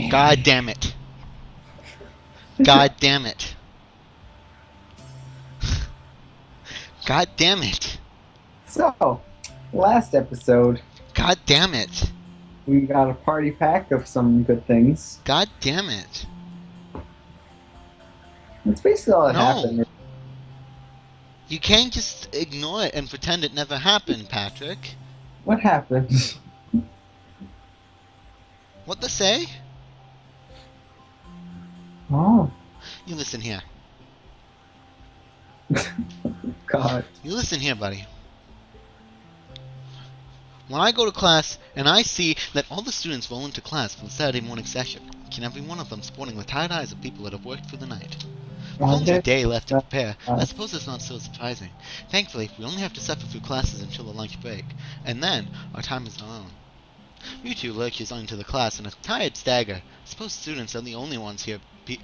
God damn it. God damn it. God damn it. So, last episode, God damn it. we got a party pack of some good things. God damn it. That's basically all that No. happened. You can't just ignore it and pretend it never happened, Patrick. What happened? What to say? Oh, You listen here. God. You listen here, buddy. When I go to class and I see that all the students roll into class for the Saturday morning session, each and every one of them sporting the tired eyes of people that have worked through the night. With only a day left to prepare, I suppose it's not so surprising. Thankfully, we only have to suffer through classes until the lunch break, and then our time is our own. Mewtwo lurches onto the class in a tired stagger. I suppose students are the only ones here, the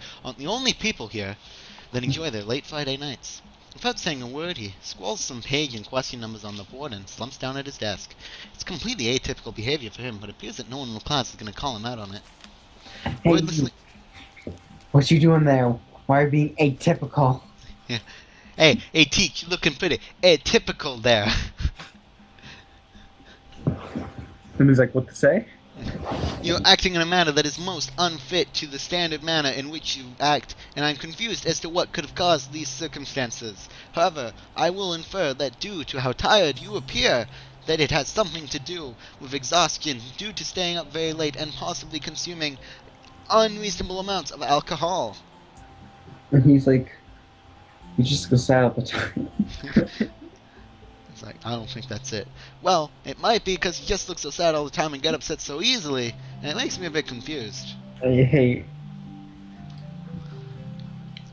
only people here that enjoy their late Friday nights. Without saying a word, he scrawls some page and question numbers on the board and slumps down at his desk. It's completely atypical behavior for him, but it appears that no one in the class is going to call him out on it. Hey, Wordlessly... what you doing there? Why are you being atypical? Yeah. Hey, Teach, you looking pretty atypical there. And he's like, what to say? You're acting in a manner that is most unfit to the standard manner in which you act, and I'm confused as to what could have caused these circumstances. However, I will infer that due to how tired you appear, that it has something to do with exhaustion due to staying up very late and possibly consuming unreasonable amounts of alcohol. And he's like, you just go sad all the time. It's like, I don't think that's it. Well, it might be because you just look so sad all the time and get upset so easily, and it makes me a bit confused. Hey.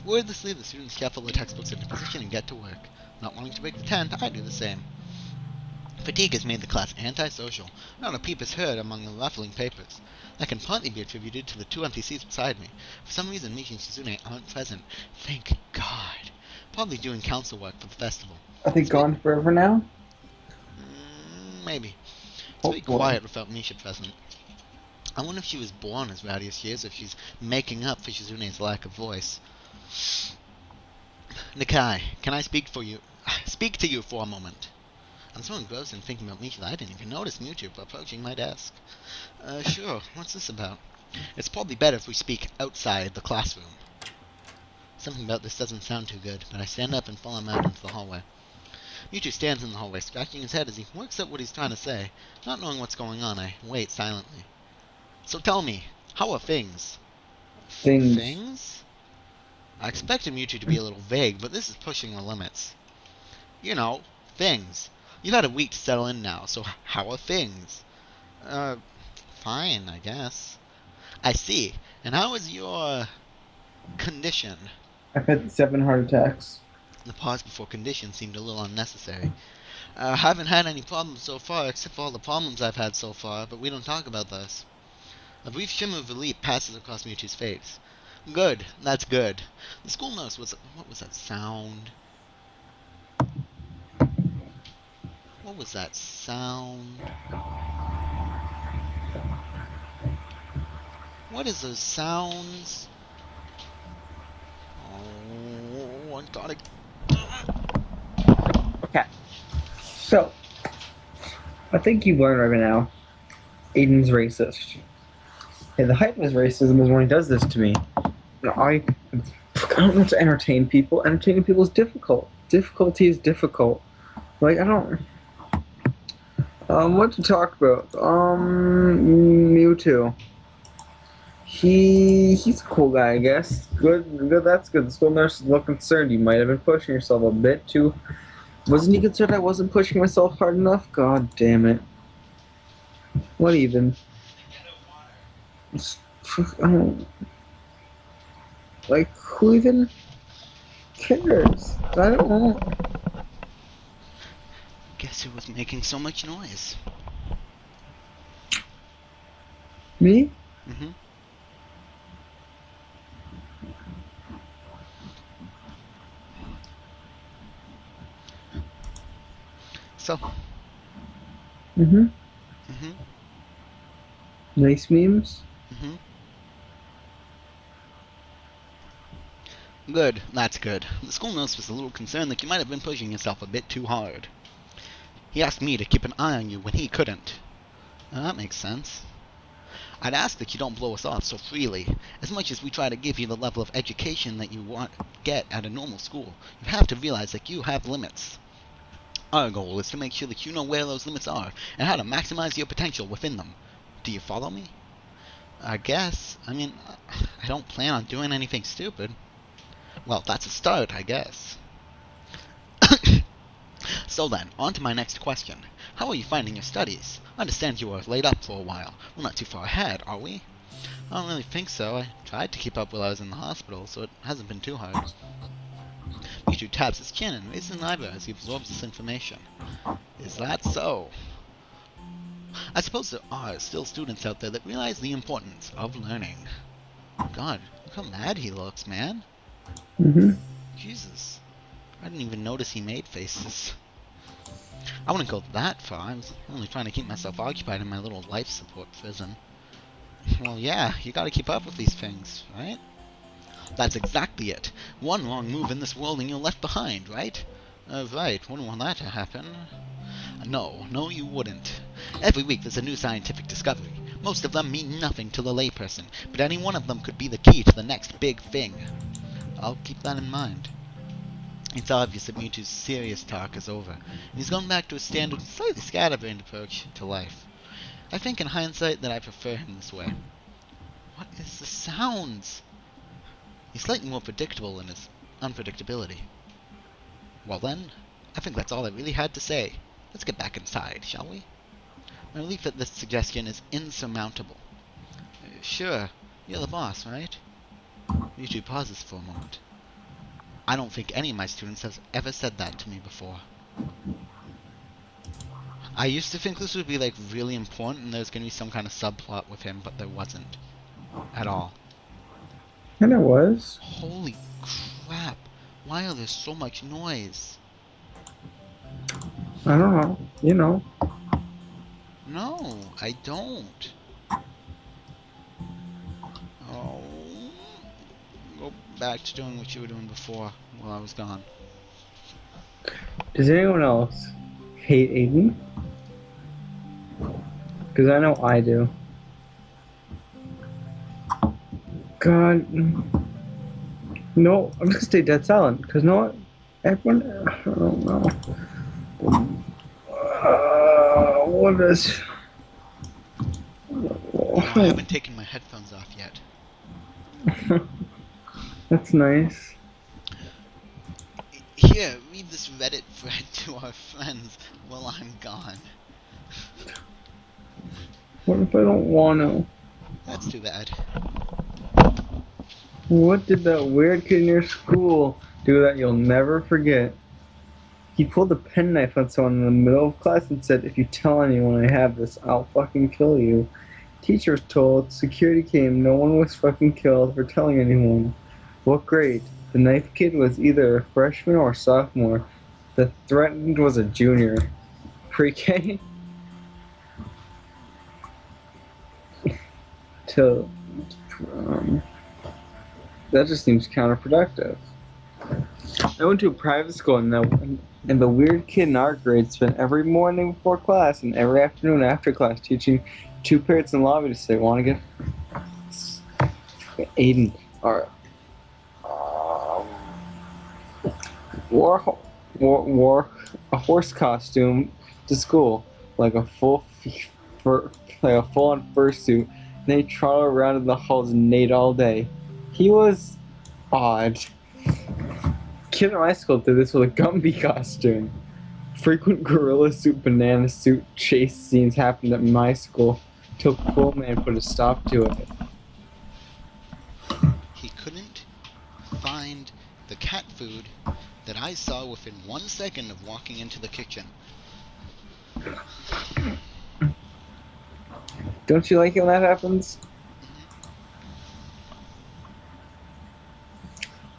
Wordlessly, the students shuffle the textbooks into position and get to work. Not wanting to break the tent, I do the same. Fatigue has made the class antisocial. Not a peep is heard among the ruffling papers. That can partly be attributed to the 2 empty seats beside me. For some reason, Michi and Shizune aren't present. Thank God. Probably doing council work for the festival. Are they gone forever now? Maybe. It's very quiet without Misha present. I wonder if she was born as rowdy as she is, if she's making up for Shizune's lack of voice. Nikai, can I speak to you for a moment? I'm so engrossed in thinking about Misha that I didn't even notice Mewtwo approaching my desk. Sure, what's this about? It's probably better if we speak outside the classroom. Something about this doesn't sound too good, but I stand up and follow him out into the hallway. Mewtwo stands in the hallway, scratching his head as he works out what he's trying to say. Not knowing what's going on, I wait silently. So tell me, how are things? Things? I expected Mewtwo to be a little vague, but this is pushing the limits. You know, things. You've had a week to settle in now, so how are things? Fine, I guess. I see. And how is your condition? I've had 7 heart attacks. The pause before condition seemed a little unnecessary. I haven't had any problems so far, except for all the problems I've had so far, but we don't talk about this. A brief shimmer of relief passes across Mewtwo's face. Good, that's good. The school nurse was... What was that sound? What was that sound? What is those sounds? Oh, I gotta... Okay. So, I think you've learned right now, Aiden's racist. And the height of his racism is when he does this to me. I don't want to entertain people. Entertaining people is difficult. Difficulty is difficult. Like, I don't... what to talk about? Mewtwo. He's a cool guy, I guess. Good, that's good. The school nurse is a little concerned. You might have been pushing yourself a bit too. Wasn't he concerned I wasn't pushing myself hard enough? God damn it. What even? Like, who even cares? I don't know. Guess who was making so much noise? Me? Mm-hmm. So. Mm-hmm. Mm-hmm. Nice memes? Mm-hmm. Good, that's good. The school nurse was a little concerned that you might have been pushing yourself a bit too hard. He asked me to keep an eye on you when he couldn't. That makes sense. I'd ask that you don't blow us off so freely. As much as we try to give you the level of education that you want get at a normal school, you have to realize that you have limits. Our goal is to make sure that you know where those limits are and how to maximize your potential within them. Do you follow me? I guess. I mean, I don't plan on doing anything stupid. Well, that's a start, I guess. So then, on to my next question. How are you finding your studies? I understand you were laid up for a while. We're not too far ahead, are we? I don't really think so. I tried to keep up while I was in the hospital, so it hasn't been too hard. Pichu taps his chin and raises an eyebrow as he absorbs this information. Is that so? I suppose there are still students out there that realize the importance of learning. God, look how mad he looks, man. Mm-hmm. Jesus. I didn't even notice he made faces. I wouldn't go that far. I was only trying to keep myself occupied in my little life support prison. Well, yeah, you gotta keep up with these things, right? That's exactly it. One wrong move in this world and you're left behind, right? Right. Wouldn't want that to happen. No, you wouldn't. Every week there's a new scientific discovery. Most of them mean nothing to the layperson, but any one of them could be the key to the next big thing. I'll keep that in mind. It's obvious that Mewtwo's serious talk is over, and he's gone back to his standard, slightly scatterbrained approach to life. I think in hindsight that I prefer him this way. What is the sounds? He's slightly more predictable in his unpredictability. Well then, I think that's all I really had to say. Let's get back inside, shall we? My relief at this suggestion is insurmountable. Sure, you're the boss, right? Mewtwo pauses for a moment. I don't think any of my students has ever said that to me before. I used to think this would be like really important and there's going to be some kind of subplot with him, but there wasn't. At all. And it was. Holy crap. Why are there so much noise? I don't know. You know. No, I don't. Oh. Go back to doing what you were doing before while I was gone. Does anyone else hate Aiden? Because I know I do. God. No, I'm just gonna stay dead silent. Because no what? Everyone. I don't know. What is. No, I haven't taken my headphones off yet. That's nice. Here, read this Reddit thread to our friends while I'm gone. What if I don't want to? That's too bad. What did that weird kid in your school do that you'll never forget? He pulled a penknife on someone in the middle of class and said, "If you tell anyone I have this, I'll fucking kill you." Teacher was told, security came, no one was fucking killed for telling anyone. What grade? The knife kid was either a freshman or a sophomore. The threatened was a junior. Pre-K? to, that just seems counterproductive. I went to a private school and the weird kid in our grade spent every morning before class and every afternoon after class teaching two parents in the lobby to say, "Want to get Aiden or wore a horse costume to school like a full-on fursuit. They trotted around in the halls and neighed all day. He was odd. Kid in my school did this with a Gumby costume. Frequent gorilla suit, banana suit chase scenes happened at my school till Cool Man put a stop to it." He couldn't find the cat food that I saw within 1 second of walking into the kitchen. Don't you like it when that happens?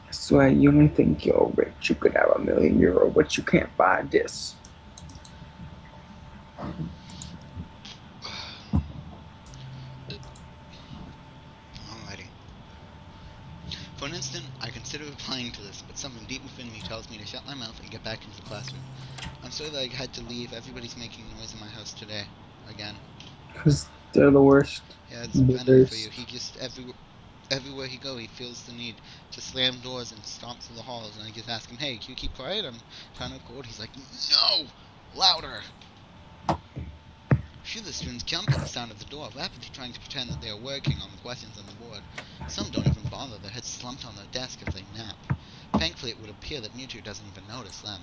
I swear you don't think you're rich. You could have €1,000,000, but you can't buy this. Alrighty. For an instant, I consider replying to this, but something deep within me tells me to shut my mouth and get back into the classroom. I'm sorry that I had to leave. Everybody's making noise in my house today. Again. Because they're the worst. Yeah, it's The venom for you. worst. He just, everywhere he goes, he feels the need to slam doors and stomp through the halls, and I just ask him, hey, can you keep quiet? I'm trying to record. He's like, no! Louder! A few of the students jump at the sound of the door, rapidly trying to pretend that they are working on the questions on the board. Some don't even bother, their heads slumped on their desk if they nap. Thankfully, it would appear that Mewtwo doesn't even notice them.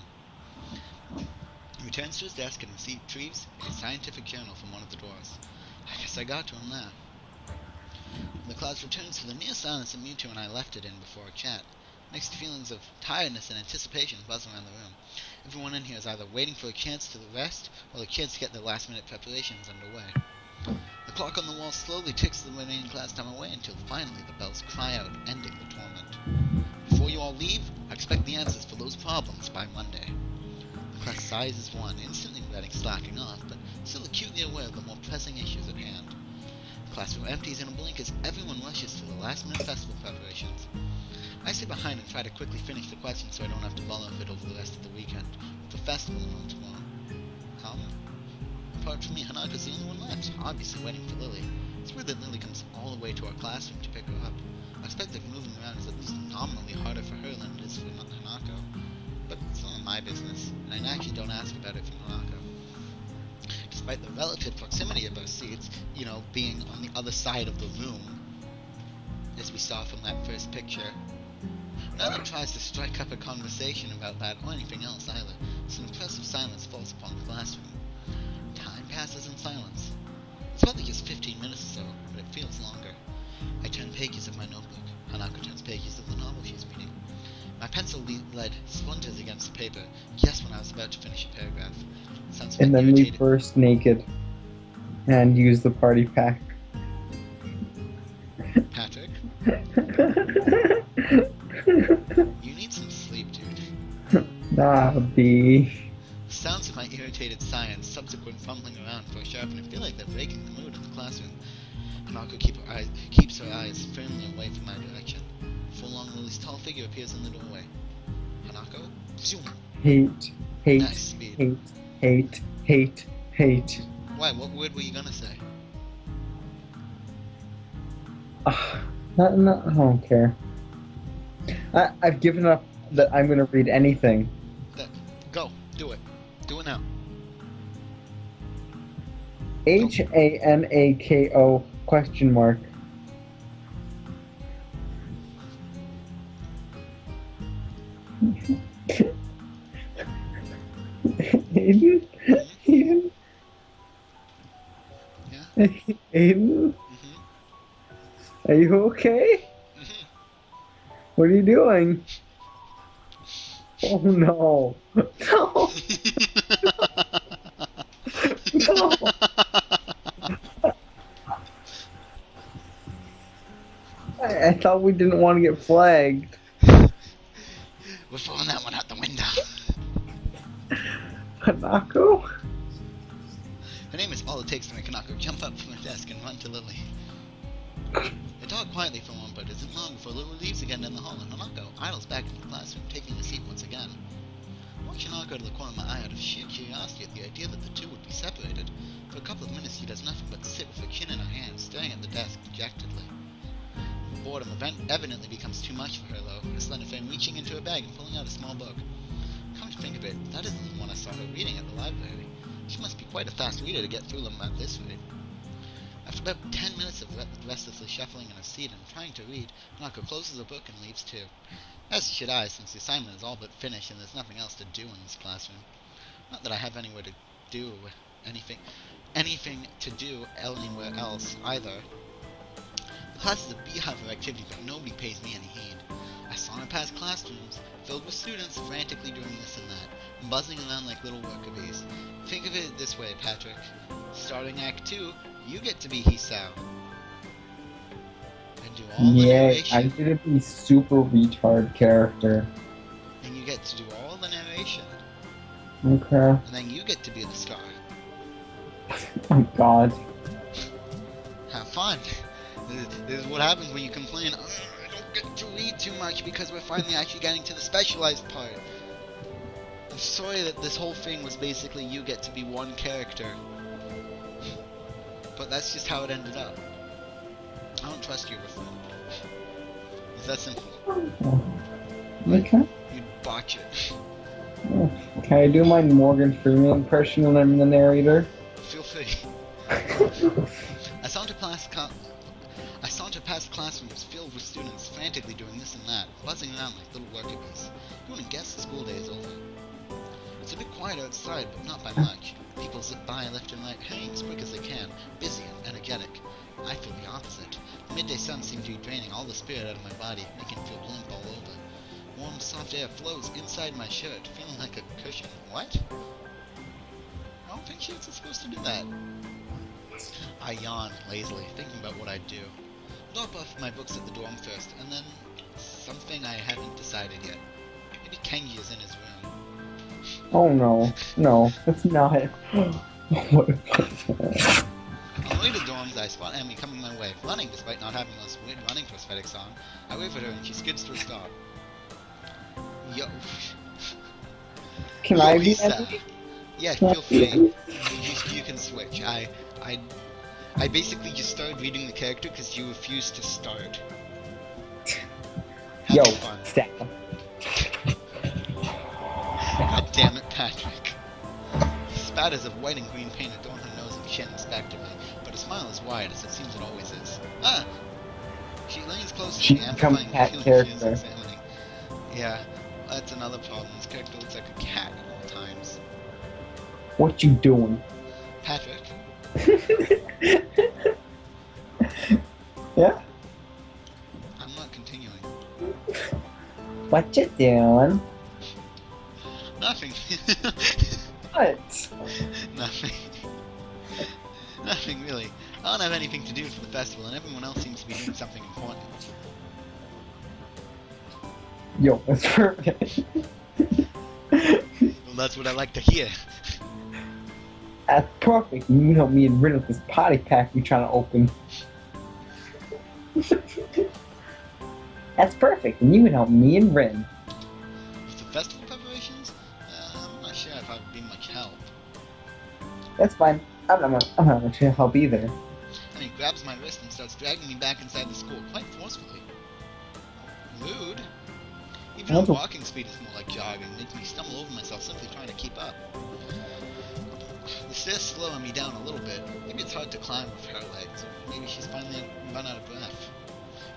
He returns to his desk and retrieves a scientific journal from one of the drawers. I guess I got to him there. The class returns to the near silence that Mewtwo and I left it in before our chat. Mixed feelings of tiredness and anticipation buzz around the room. Everyone in here is either waiting for a chance to rest, or the kids to get their last-minute preparations underway. The clock on the wall slowly ticks the remaining class time away until finally the bells cry out, ending the torment. Before you all leave, I expect the answers for those problems by Monday. The class sighs as one, instantly regretting slacking off, but still acutely aware of the more pressing issues at hand. The classroom empties in a blink as everyone rushes to the last-minute festival preparations. I stay behind and try to quickly finish the questions so I don't have to bother with it over the rest of the weekend. The festival on tomorrow. Apart from me, Hanaka's the only one left, obviously waiting for Lily. It's weird that Lily comes all the way to our classroom to pick her up. I expect that moving around is at least nominally harder for her than it is for Hanako. But it's not my business, and I actually don't ask about it from Hanako. Despite the relative proximity of our seats, being on the other side of the room, as we saw from that first picture, neither tries to strike up a conversation about that or anything else either, so an impressive silence falls upon the classroom. Time passes in silence. It's probably just 15 minutes or so, but it feels longer. I turn pages of my notebook. Hanako turns pages of the novel she's reading. My pencil lead splinters against the paper, just when I was about to finish a paragraph. It sounds And then we irritated. burst naked and use the party pack. Patrick, you need some sleep, dude. B. The sounds of my irritated sigh and subsequent fumbling around for a sharpener feel like they're breaking the mood in the classroom. Hanako keeps her eyes firmly away from my direction. Before long, Lily's tall figure appears in the doorway. Hanako? Zoom! Hate. Nice speed. Hate. Why? What word were you gonna say? I don't care. I've given up that I'm gonna read anything. Go. Do it. Do it now. HANAKO question mark. Aiden? Yeah? Aiden? Mm-hmm. Are you okay? Mm-hmm. What are you doing? Oh no. No. No. I thought we didn't want to get flagged. We're throwing that one out the window. Hanako? Her name is all it takes to make Hanako jump up from her desk and run to Lily. They talk quietly for one, but it isn't long before Lily leaves again down the hall, and Hanako idles back into the classroom, taking a seat once again. I watch Hanako out of the corner of my eye out of sheer curiosity at the idea that the two would be separated. For a couple of minutes she does nothing but sit with her chin in her hand, staring at the desk dejectedly. Boredom evidently becomes too much for her, though, her slender frame reaching into her bag and pulling out a small book. Come to think of it, that isn't the one I saw her reading at the library. She must be quite a fast reader to get through them at this rate. After about 10 minutes of restlessly shuffling in her seat and trying to read, Hanako closes her book and leaves too. As should I, since the assignment is all but finished and there's nothing else to do in this classroom. Not that I have anywhere to do anything to do anywhere else either. The class is a beehive of activity, but nobody pays me any heed. I saunter past classrooms filled with students frantically doing this and that, buzzing around like little worker bees. Think of it this way, Patrick. Starting Act 2, you get to be Hisao. And do all the narration. I get to be super retard character. And you get to do all the narration. Okay. And then you get to be the star. Oh god. Have fun. This is what happens when you complain, I don't get to read too much because we're finally actually getting to the specialized part. I'm sorry that this whole thing was basically you get to be one character. But that's just how it ended up. I don't trust you, Rafun. It's that simple. Okay. You'd botch it. Can I do my Morgan Freeman impression when I'm the narrator? Feel free. I saunter past classrooms filled with students frantically doing this and that, buzzing around like little worker bees. You wouldn't guess the school day is over. It's a bit quiet outside, but not by much. People zip by left and right, hurrying as quick as they can, busy and energetic. I feel the opposite. The midday sun seems to be draining all the spirit out of my body, making me feel limp all over. Warm, soft air flows inside my shirt, feeling like a cushion. What? I don't think shirts are supposed to do that. I yawn lazily, thinking about what I'd do. Drop off my books at the dorm first, and then something I haven't decided yet. Maybe Kenji is in his room. Oh no, no, that's not it. On the way to the dorms, I spot Emmy coming my way, running despite not having those weird running prosthetics on. I wave at her and she skids to a stop. Yo. Can Yo, I be Hisao. Emmy? Yeah, feel free. You can switch. I basically just started reading the character because you refused to start. Yo, Have fun. stop. God damn it, Patrick. Spatters of white and green paint adorn her nose and chin respectively, but her smile is wide as it seems it always is. Ah! She leans close to She me, becomes amplifying a the cat feeling she is character. examining. Yeah, that's another problem. This character looks like a cat at all times. What you doing? Patrick? Yeah? I'm not continuing. What you doing? Nothing. What? Nothing. Nothing really. I don't have anything to do for the festival, and everyone else seems to be doing something important. Yo, that's perfect. Well, that's what I like to hear. That's perfect. You can help me and rid of this potty pack we trying to open. That's perfect, and you can help me and Rin. With the festival preparations, I'm not sure if I would be much help. That's fine. I'm not much help either. And he grabs my wrist and starts dragging me back inside the school, quite forcefully. Rude. Even though walking speed is more like jogging, makes me stumble over myself simply trying to keep up. The stairs slowing me down a little bit. Maybe it's hard to climb with her legs. Maybe she's finally run out of breath.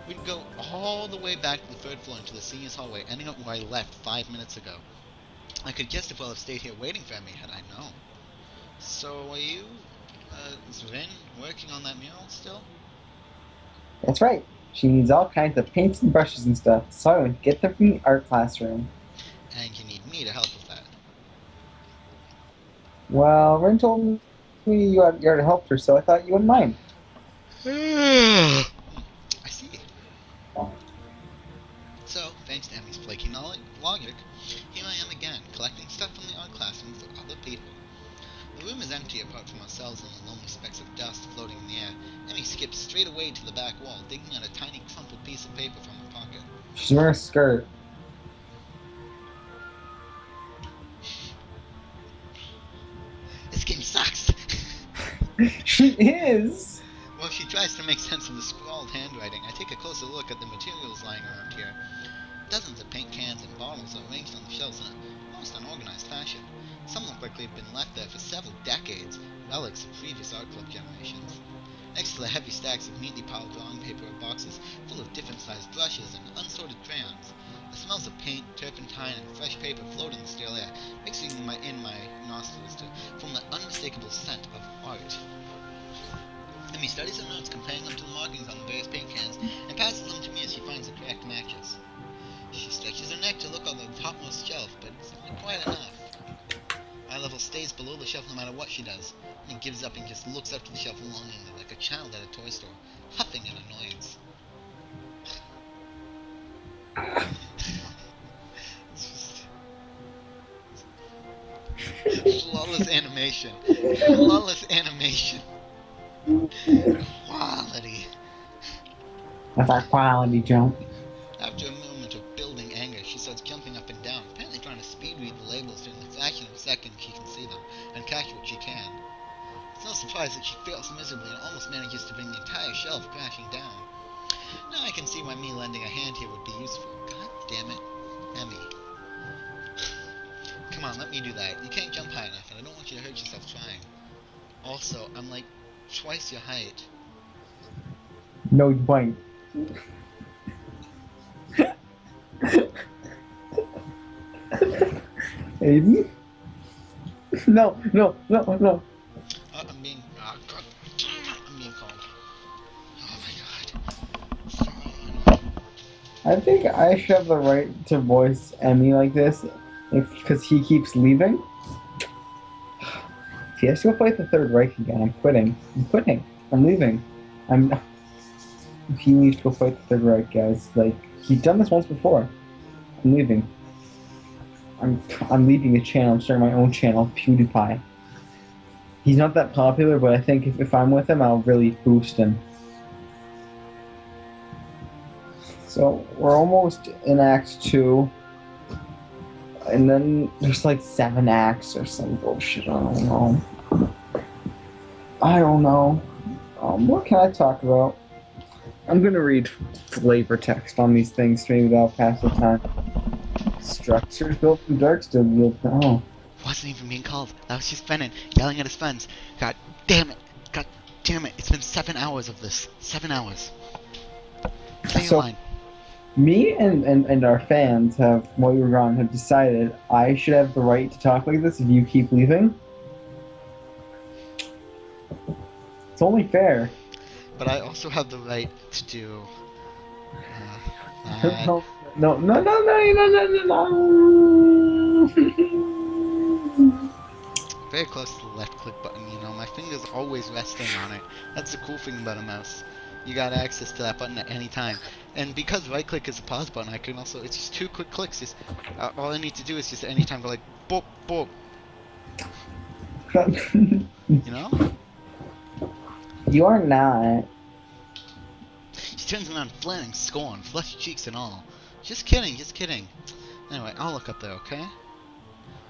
We'd go all the way back to the third floor into the seniors hallway, ending up where I left 5 minutes ago. I could just as well have stayed here waiting for me had I known. So, are you, is Rin working on that mural still? That's right. She needs all kinds of paints and brushes and stuff, so I went to get them from the art classroom. And you need me to help with that. Well, Rin told me you already helped her, so I thought you wouldn't mind. I see. So, thanks to Emmy's flaky logic, here I am again, collecting stuff from the art classroom for other people. The room is empty apart from ourselves and the lonely specks of dust floating in the air. Emmy skips straight away to the back wall, digging out a tiny crumpled piece of paper from her pocket. She's wearing a skirt. This game sucks! She is! While she tries to make sense of the scrawled handwriting, I take a closer look at the materials lying around here. Dozens of paint cans and bottles are arranged on the shelves in a most unorganized fashion. Some look like they've been left there for several decades, relics of previous art club generations. Next to the heavy stacks of neatly piled drawing paper are boxes full of different-sized brushes and unsorted crayons. The smells of paint, turpentine, and fresh paper float in the still air, mixing in my nostrils to form the unmistakable scent of art. Emmy studies her notes, comparing them to the markings on the various paint cans, and passes them to me as she finds the correct matches. She stretches her neck to look on the topmost shelf, but it's not quite enough. Eye level stays below the shelf no matter what she does, and gives up and just looks up to the shelf longingly like a child at a toy store, huffing in annoyance. Flawless animation. Flawless animation. Quality. That's our quality jump. After a moment of building anger, she starts jumping up and down, apparently trying to speed read the labels during the fraction of a second she can see them, and catch what she can. It's no surprise that she fails miserably and almost manages to bring the entire shelf crashing down. Now I can see why me lending a hand here would be useful. God damn it. Emmy. Come on, let me do that. You can't jump high enough, and I don't want you to hurt yourself trying. Also, I'm like twice your height. No, you won't. Aiden? No, no, no, no. I'm being... Oh, God damn it. I'm being called. Oh, my God. I think I should have the right to voice Emmy like this because he keeps leaving. If he has to go fight the Third Reich again, I'm quitting. I'm quitting. I'm leaving. If he leaves to go fight the Third Reich, guys, like, he's done this once before. I'm leaving. I'm leaving the channel. I'm starting my own channel, PewDiePie. He's not that popular, but I think if I'm with him, I'll really boost him. So we're almost in Act 2. And then there's like 7 acts or some bullshit. I don't know. What can I talk about? I'm gonna read flavor text on these things. Maybe that'll pass the time. Structures built from Darkstone. Oh. Wasn't even being called. That was just Brennan yelling at his friends. God damn it. God damn it. It's been 7 hours of this. 7 hours. Say your line. Me and our fans have, while you were gone, have decided I should have the right to talk like this if you keep leaving. It's only fair. But I also have the right to do... No. Very close to the left click button, you know. My finger's always resting on it. That's the cool thing about a mouse. You got access to that button at any time. And because right click is a pause button, I can also... It's just 2 quick clicks. Just all I need to do is just at any time go like, boop, boop. You know? You are not. She turns around, flaming scorn, flushed cheeks and all. Just kidding, just kidding. Anyway, I'll look up there, okay?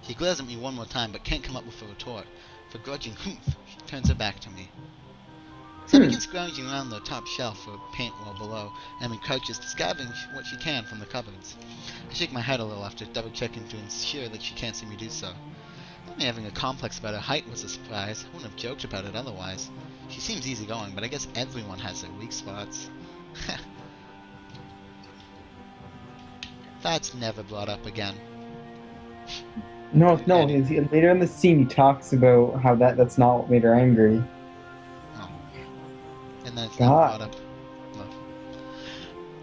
She glares at me one more time, but can't come up with a retort. For grudging humph, she turns her back to me. So I begin scrounging around the top shelf for a paint wall below, and crouches to scavenge what she can from the cupboards. I shake my head a little after double-checking to ensure that she can't see me do so. Me having a complex about her height was a surprise. I wouldn't have joked about it otherwise. She seems easygoing, but I guess everyone has their weak spots. That's never brought up again. No. Later in the scene, he talks about how that's not what made her angry. Oh. And then it's never brought up. No.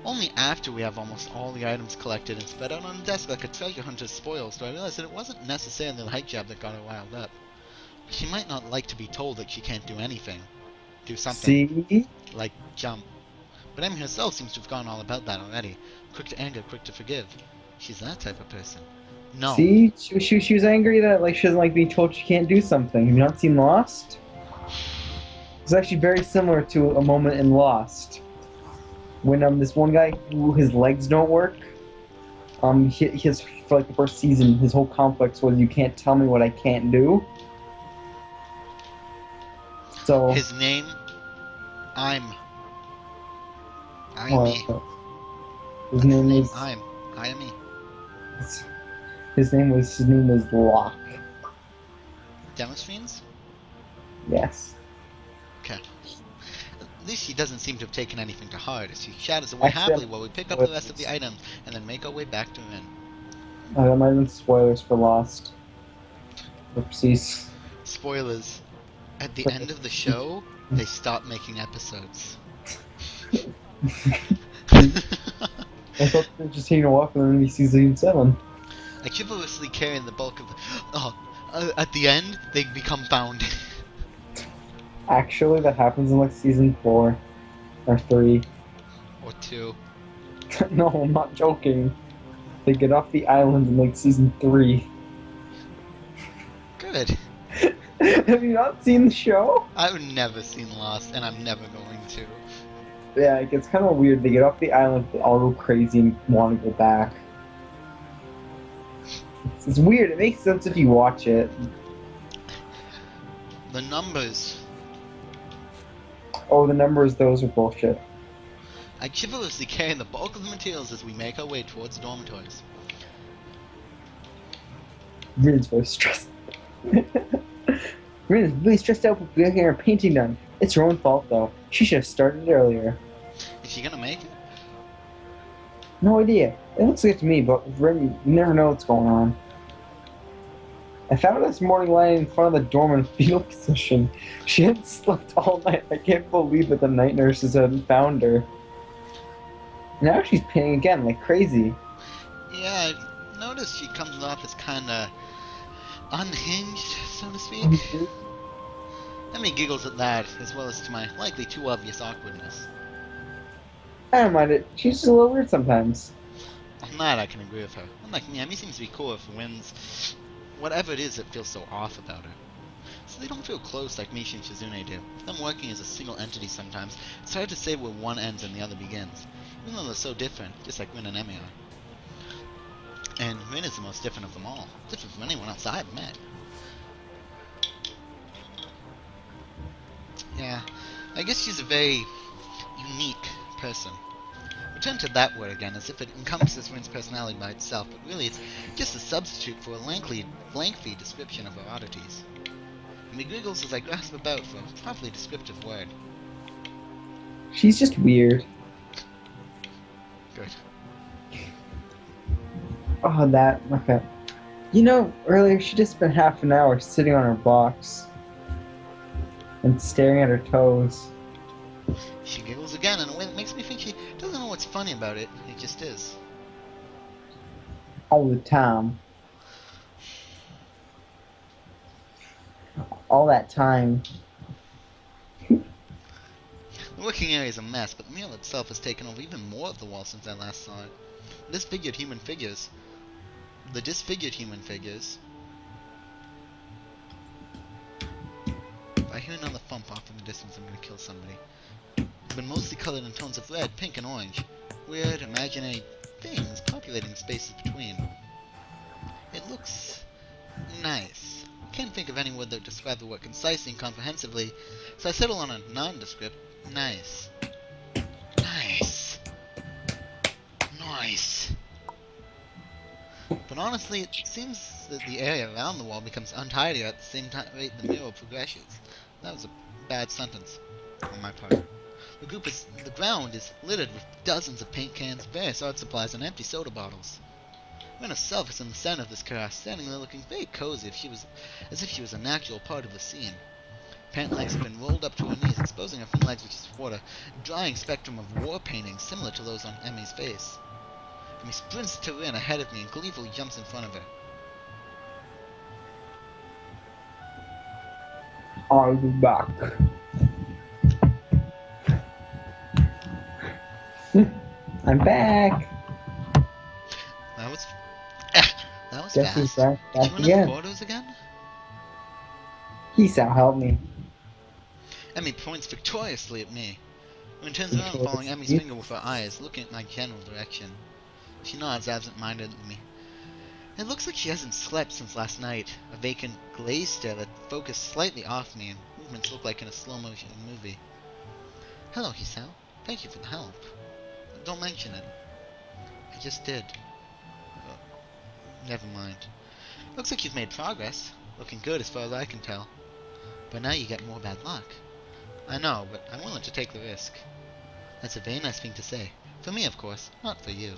Only after we have almost all the items collected and spread out on the desk like a treasure hunter's spoils do I realize that it wasn't necessarily the height job that got her riled up. She might not like to be told that she can't do anything. Do something. See? Like jump. But Emmy herself seems to have gone all about that already. Quick to anger, quick to forgive. She's that type of person. No. See? She was angry that she doesn't like being told she can't do something. Have you not seen Lost? It's actually very similar to a moment in Lost. When this one guy who his legs don't work, his for the first season, his whole complex was you can't tell me what I can't do. So his name, I'm me. His name was I am me. His name was Locke. Demonstrines? Yes. Okay. At least she doesn't seem to have taken anything to heart as she shatters away happily while we pick up the rest of the items and then make our way back to Rin. That might have been spoilers for Lost. Oopsies. Spoilers. At the end of the show, they stop making episodes. I thought they were just taking a walk and then we see season 7. I chivalrously carrying the bulk of the... at the end, they become bound. Actually, that happens in season 4. Or 3. Or 2. No, I'm not joking. They get off the island in season 3. Good. Have you not seen the show? I've never seen Lost, and I'm never going to. Yeah, it gets kind of weird. They get off the island, they all go crazy and want to go back. It's weird. It makes sense if you watch it. The numbers. Oh, the numbers, those are bullshit. I chivalrously carry the bulk of the materials as we make our way towards the dormitories. Rin's very stressed. Rin is really stressed out with getting her painting done. It's her own fault, though. She should have started earlier. Is she gonna make it? No idea. It looks good to me, but with Rin, you never know what's going on. I found her this morning lying in front of the dorm in fetal position. She hadn't slept all night. I can't believe that the night nurses hadn't found her. Now she's painting again like crazy. Yeah, I noticed she comes off as kinda unhinged, so to speak. Emmy giggles at that, as well as to my likely too obvious awkwardness. I don't mind it. She's just a little weird sometimes. On that, I can agree with her. Unlike me, Emmy seems to be cool if wins whatever it is that feels so off about her. So they don't feel close like Mishi and Shizune do. Them working as a single entity sometimes, it's hard to say where one ends and the other begins. Even though they're so different, just like Rin and Emmy are. And Rin is the most different of them all. Different from anyone else I've met. Yeah, I guess she's a very unique person. Return to that word again, as if it encompasses Rin's personality by itself, but really it's just a substitute for a lengthy description of her oddities. And he giggles as I grasp about for a properly descriptive word. She's just weird. Good. Oh, that. Okay. You know, earlier she just spent half an hour sitting on her box and staring at her toes. She giggles again in a way that makes me think she doesn't know what's funny about it. It just is. All the time. All that time. The working area is a mess, but the mural itself has taken over even more of the wall since I last saw it. The disfigured human figures. If I hear another thump off in the distance, I'm gonna kill somebody. They've been mostly colored in tones of red, pink, and orange. Weird, imaginary things populating the spaces between. It looks nice. Can't think of any word that would describe the work concisely and comprehensively, so I settle on a nondescript nice. Nice. Nice. But honestly, it seems that the area around the wall becomes untidier at the same rate the mural progresses. That was a bad sentence on my part. The ground is littered with dozens of paint cans, various art supplies, and empty soda bottles. Rin herself is in the center of this chaos, standing there looking very cozy as if she was an actual part of the scene. Pant legs have been rolled up to her knees, exposing her thin legs which support a drying spectrum of war paintings similar to those on Emmy's face. Emmy sprints to Rin ahead of me and gleefully jumps in front of her. I'll be back. I'm back. That was Guess who's fast. back Did you run in the again. corridors again? Hisao, help me. Emmy points victoriously at me. Rin turns around, following Emmy's finger with her eyes, looking at my general direction. She nods absent-mindedly. It looks like she hasn't slept since last night. A vacant, glazed stare that focused slightly off me, and movements look like in a slow-motion movie. Hello, Hisao. Thank you for the help. Don't mention it. I just did. Never mind. Looks like you've made progress. Looking good as far as I can tell. But now you get more bad luck. I know, but I'm willing to take the risk. That's a very nice thing to say. For me, of course, not for you.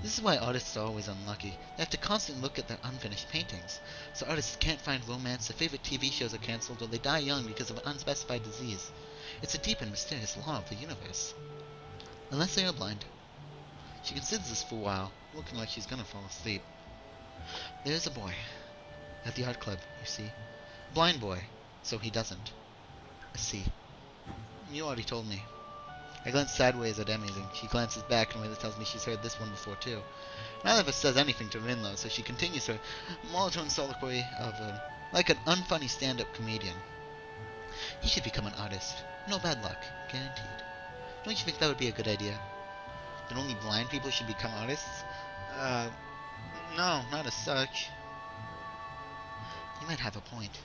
This is why artists are always unlucky. They have to constantly look at their unfinished paintings. So artists can't find romance, their favorite TV shows are cancelled, or they die young because of an unspecified disease. It's a deep and mysterious law of the universe. Unless they are blind. She considers this for a while, looking like she's gonna fall asleep. There's a boy. At the art club, you see. Blind boy, so he doesn't. I see. You already told me. I glance sideways at Emmy, and she glances back in a way that tells me she's heard this one before too. Neither of us says anything to Rin though, so she continues her monotone soliloquy of like an unfunny stand-up comedian. You should become an artist. No bad luck, guaranteed. Don't you think that would be a good idea? That only blind people should become artists? Uh, no, not as such. You might have a point.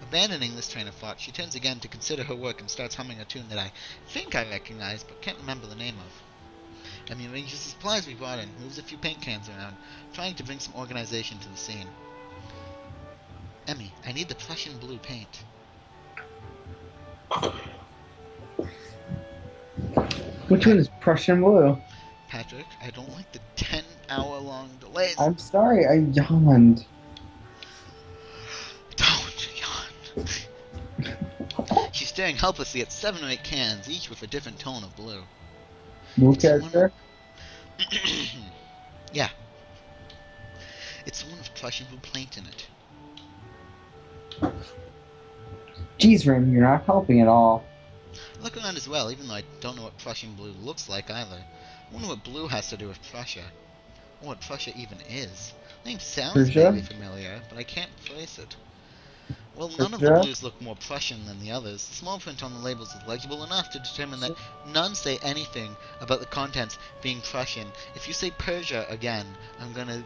Abandoning this train of thought, she turns again to consider her work and starts humming a tune that I think I recognize, but can't remember the name of. Emmy arranges the supplies we brought in, moves a few paint cans around, trying to bring some organization to the scene. Emmy, I need the Prussian blue paint. Which one is Prussian blue? Patrick, I don't like the 10-hour-long delays. I'm sorry, I yawned. Don't yawn. She's staring helplessly at 7 or 8 cans, each with a different tone of blue. Blue character? Yeah. It's the one with Prussian blue paint in it. Jeez, Rim, you're not helping at all. I look around as well, even though I don't know what Prussian blue looks like either. I wonder what blue has to do with Prussia. Or what Prussia even is. The name sounds Prussia? vaguely familiar, but I can't place it. Well, none of the Prussia? blues look more Prussian than the others. The small print on the labels is legible enough to determine that none say anything about the contents being Prussian. If you say Persia again, I'm gonna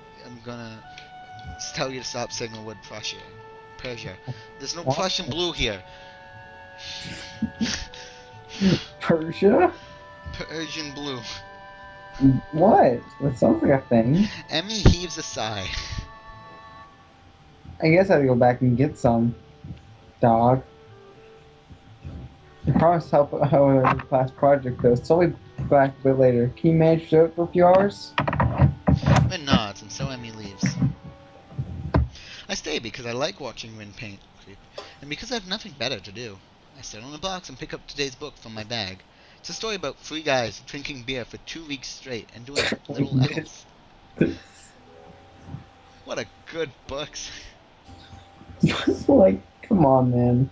tell you to stop saying the word Prussia. Persia. There's no What? Prussian blue here. Persia? Persian blue. What? That sounds like a thing. Emmy heaves a sigh. I guess I have to go back and get some. Dog. I promised to help out with our class project though, so I'll be back a bit later. Can you manage to do it for a few hours? Rin nods, and so Emmy leaves. I stay because I like watching Rin paint, and because I have nothing better to do. I sit on a box and pick up today's book from my bag. It's a story about 3 guys drinking beer for 2 weeks straight and doing little else. What a good books. Like, come on, man.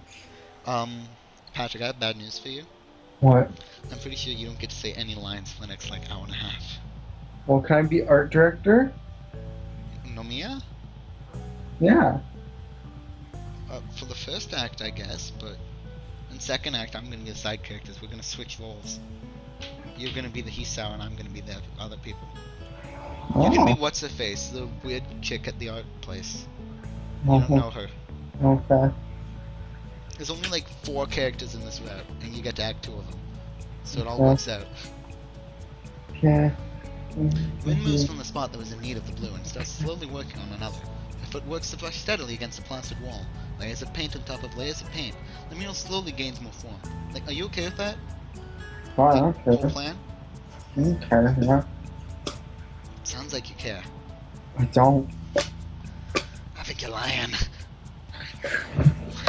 Patrick, I have bad news for you. What? I'm pretty sure you don't get to say any lines for the next, hour and a half. Well, can I be art director? Nomiya? Yeah. For the first act, I guess, but in second act, I'm gonna be the side characters. We're gonna switch roles. You're gonna be the Hisao, and I'm gonna be the other people. You can be what's her face, the weird chick at the art place. You don't know her. Okay. There's only 4 characters in this route, and you get to act 2 of them, so it all Okay. works out. Okay. Rin moves from the spot that was in need of the blue and starts slowly working on another. Her foot works the brush steadily against the plastered wall. Layers of paint on top of layers of paint. The mural slowly gains more form. Are you okay with that? Oh, I don't Whole care. plan? I don't care. Yeah. Sounds like you care. I don't. I think you're lying.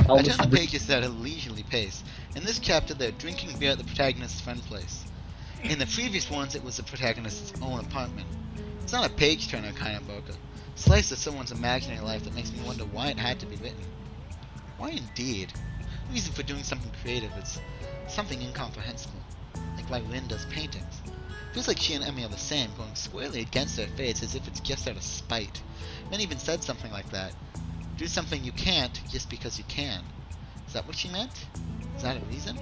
I'll I just turn the read- pages at a leisurely pace. In this chapter, they're drinking beer at the protagonist's friend place. In the previous ones, it was the protagonist's own apartment. It's not a page-turner kind of book, a slice of someone's imaginary life that makes me wonder why it had to be written. Why indeed? The reason for doing something creative is something incomprehensible, like why Rin does paintings. Feels like she and Emmy are the same, going squarely against their fates as if it's just out of spite. Rin even said something like that. Do something you can't just because you can. Is that what she meant? Is that a reason?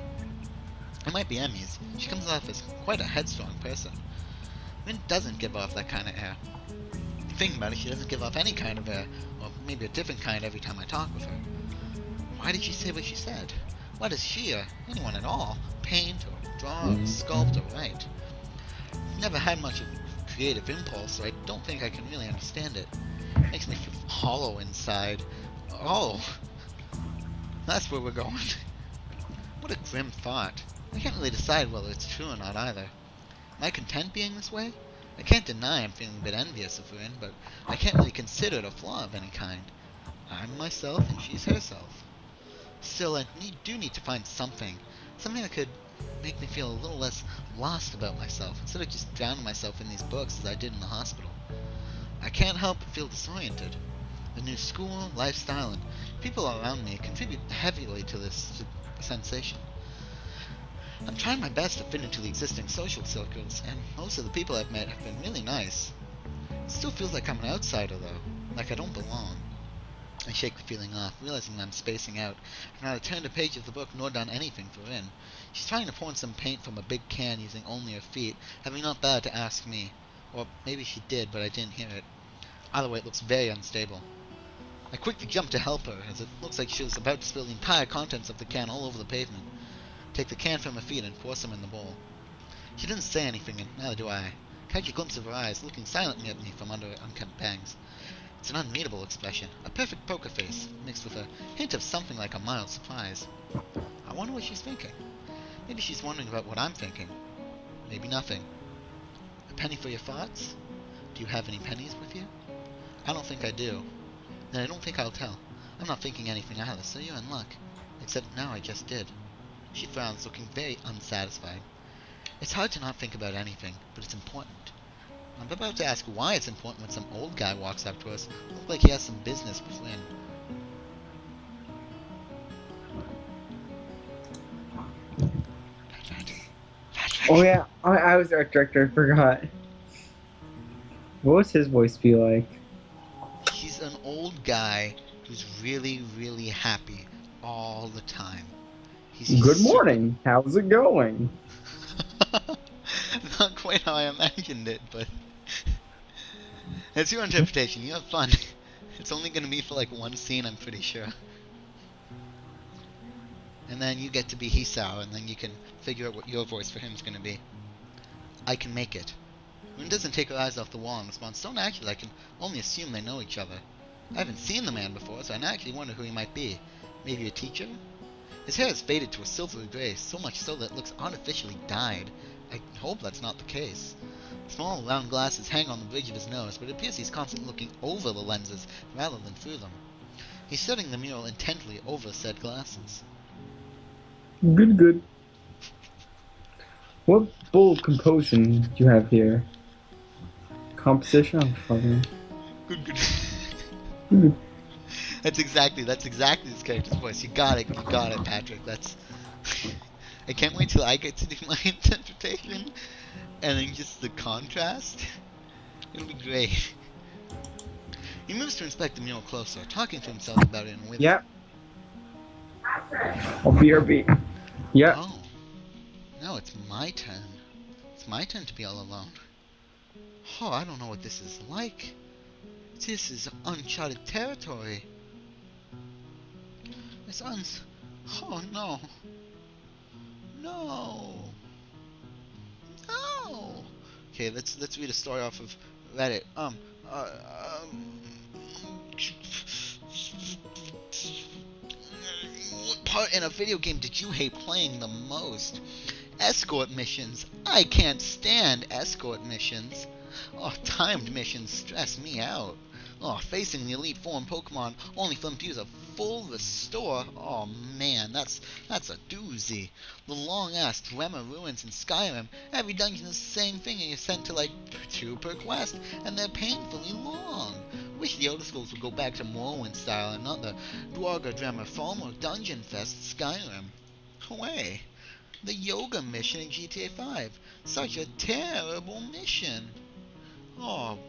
It might be Emmy's. She comes off as quite a headstrong person. Rin doesn't give off that kind of air. Thinking about it, she doesn't give off any kind of air, or maybe a different kind every time I talk with her. Why did she say what she said? Why does she, or anyone at all, paint or draw or sculpt or write? I've never had much of a creative impulse, so I don't think I can really understand it. It makes me feel hollow inside. Oh, that's where we're going. What a grim thought. I can't really decide whether it's true or not either. Am I content being this way? I can't deny I'm feeling a bit envious of Rin, but I can't really consider it a flaw of any kind. I'm myself and she's herself. Still, I do need to find something that could make me feel a little less lost about myself, instead of just drowning myself in these books as I did in the hospital. I can't help but feel disoriented. The new school, lifestyle, and people around me contribute heavily to this sensation. I'm trying my best to fit into the existing social circles, and most of the people I've met have been really nice. It still feels like I'm an outsider, though, like I don't belong. I shake the feeling off, realizing that I'm spacing out. I've neither turned a page of the book nor done anything for Rin. She's trying to pour some paint from a big can using only her feet, having not bothered to ask me. Or maybe she did, but I didn't hear it. Either way, it looks very unstable. I quickly jump to help her, as it looks like she was about to spill the entire contents of the can all over the pavement. Take the can from her feet and force them in the bowl. She doesn't say anything, and neither do I. Catch a glimpse of her eyes, looking silently at me from under her unkempt bangs. It's an unreadable expression, a perfect poker face, mixed with a hint of something like a mild surprise. I wonder what she's thinking. Maybe she's wondering about what I'm thinking. Maybe nothing. A penny for your thoughts? Do you have any pennies with you? I don't think I do. Then I don't think I'll tell. I'm not thinking anything either, so you're in luck. Except now I just did. She frowns, looking very unsatisfied. It's hard to not think about anything, but it's important. I'm about to ask why it's important when some old guy walks up to us, look like he has some business with Lynn. Oh yeah, I was art director. I forgot. What was his voice be like? He's an old guy who's really, really happy all the time. He's Good super... morning. How's it going? Not quite how I imagined it, but... It's your interpretation. You have fun. It's only going to be for like one scene, I'm pretty sure. And then you get to be Hisao, and then you can figure out what your voice for him is going to be. I can make it. Rin doesn't take her eyes off the wall and responds so naturally I can only assume they know each other. I haven't seen the man before, so I naturally wonder who he might be. Maybe a teacher? His hair has faded to a silvery gray, so much so that it looks artificially dyed. I hope that's not the case. Small, round glasses hang on the bridge of his nose, but it appears he's constantly looking over the lenses rather than through them. He's studying the mural intently over said glasses. Good. What bold composition do you have here? Composition? I'm fucking. Good. Good. That's exactly this character's voice. You got it, Patrick. That's... I can't wait till I get to do my interpretation, and then just the contrast. It'll be great. He moves to inspect the mural closer, talking to himself about it in a whisper. Yeah. I'll BRB. Yeah. Oh. Now it's my turn. It's my turn to be all alone. Oh, I don't know what this is like. This is uncharted territory. Oh no. No. No. Okay, let's read a story off of Reddit. What part in a video game did you hate playing the most? Escort missions. I can't stand escort missions. Oh, timed missions stress me out. Oh, facing the Elite Four in Pokemon only for them to use a full restore. Oh man, that's a doozy. The long-ass Dwemer ruins in Skyrim. Every dungeon is the same thing and you're sent to like 2 per quest, and they're painfully long. Wish the Elder Scrolls would go back to Morrowind style and not the Dwarga Dwemer Falmer Dungeon Fest Skyrim. Away. The yoga mission in GTA 5. Such a terrible mission. Oh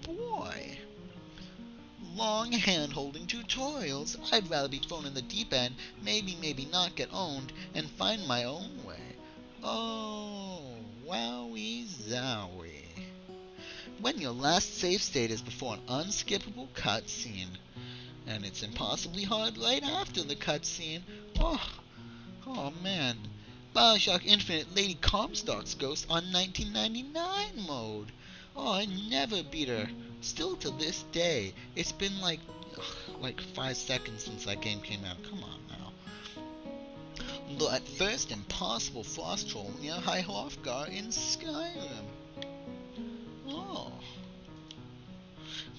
boy. Long hand-holding tutorials. I'd rather be thrown in the deep end, maybe not get owned, and find my own way. Oh, wowie zowie. When your last save state is before an unskippable cutscene, and it's impossibly hard right after the cutscene. Oh man. Bioshock Infinite Lady Comstock's ghost on 1999 mode. Oh, I never beat her. Still to this day. It's been like 5 seconds since that game came out. Come on now. The at first impossible frost troll near High Hrothgar in Skyrim. Oh.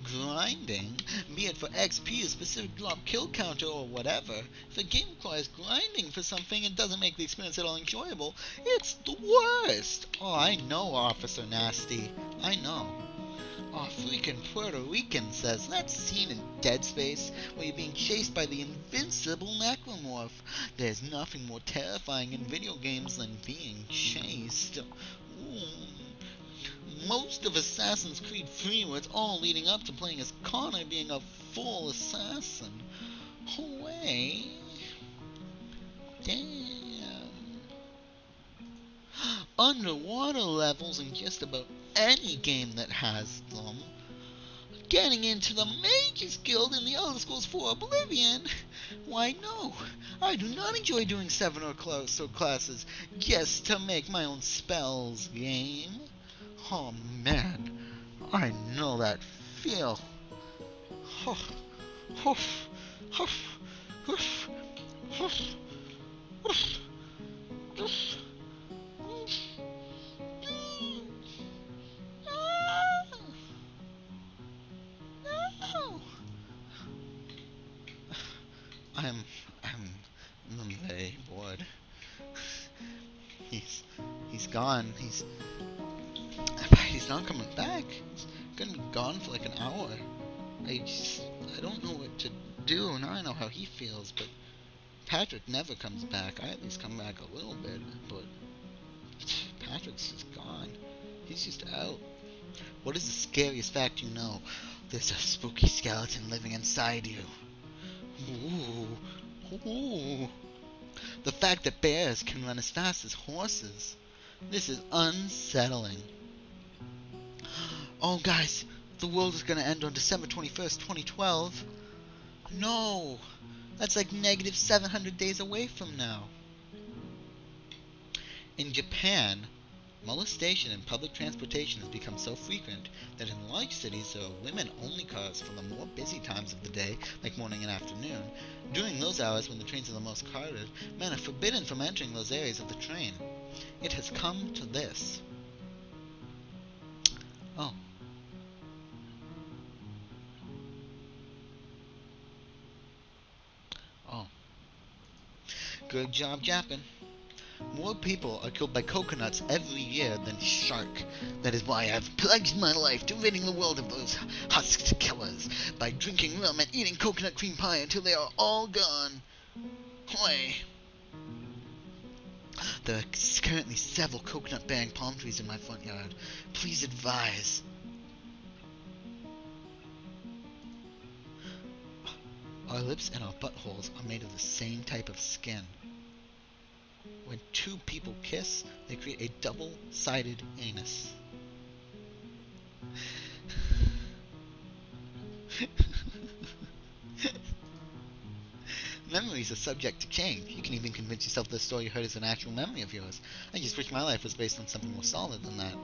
Grinding, be it for XP, a specific drop kill counter, or whatever. If a game requires grinding for something and doesn't make the experience at all enjoyable, it's the worst. Oh, I know, Officer Nasty. I know. Oh, freaking Puerto Rican says, that scene in Dead Space where you're being chased by the invincible Necromorph. There's nothing more terrifying in video games than being chased. Ooh. Most of Assassin's Creed 3 was all leading up to playing as Connor being a full assassin. Away. Damn. Underwater levels in just about any game that has them. Getting into the Mages Guild in the Elder Scrolls 4 Oblivion? Why no, I do not enjoy doing 7 or closer classes just to make my own spells game. Oh man, I know that feel. Huff, huff, huff, huff, huff, huff, huff. I'm very bored. He's gone. He's not coming back. He's gonna be gone for like an hour. I don't know what to do. Now I know how he feels, but Patrick never comes back. I at least come back a little bit, but Patrick's just gone. He's just out. What is the scariest fact you know? There's a spooky skeleton living inside you. Ooh. Ooh. The fact that bears can run as fast as horses. This is unsettling. Oh, guys, the world is going to end on December 21st, 2012. No, that's like negative 700 days away from now. In Japan, molestation in public transportation has become so frequent that in large cities there are women-only cars for the more busy times of the day, like morning and afternoon. During those hours when the trains are the most crowded, men are forbidden from entering those areas of the train. It has come to this. Oh. Oh. Good job, Japan. More people are killed by coconuts every year than shark. That is why I've pledged my life to ridding the world of those husked killers by drinking rum and eating coconut cream pie until they are all gone. Hoi. There are currently several coconut-bearing palm trees in my front yard. Please advise. Our lips and our buttholes are made of the same type of skin. When two people kiss, they create a double-sided anus. Memories are subject to change. You can even convince yourself the story you heard is an actual memory of yours. I just wish my life was based on something more solid than that.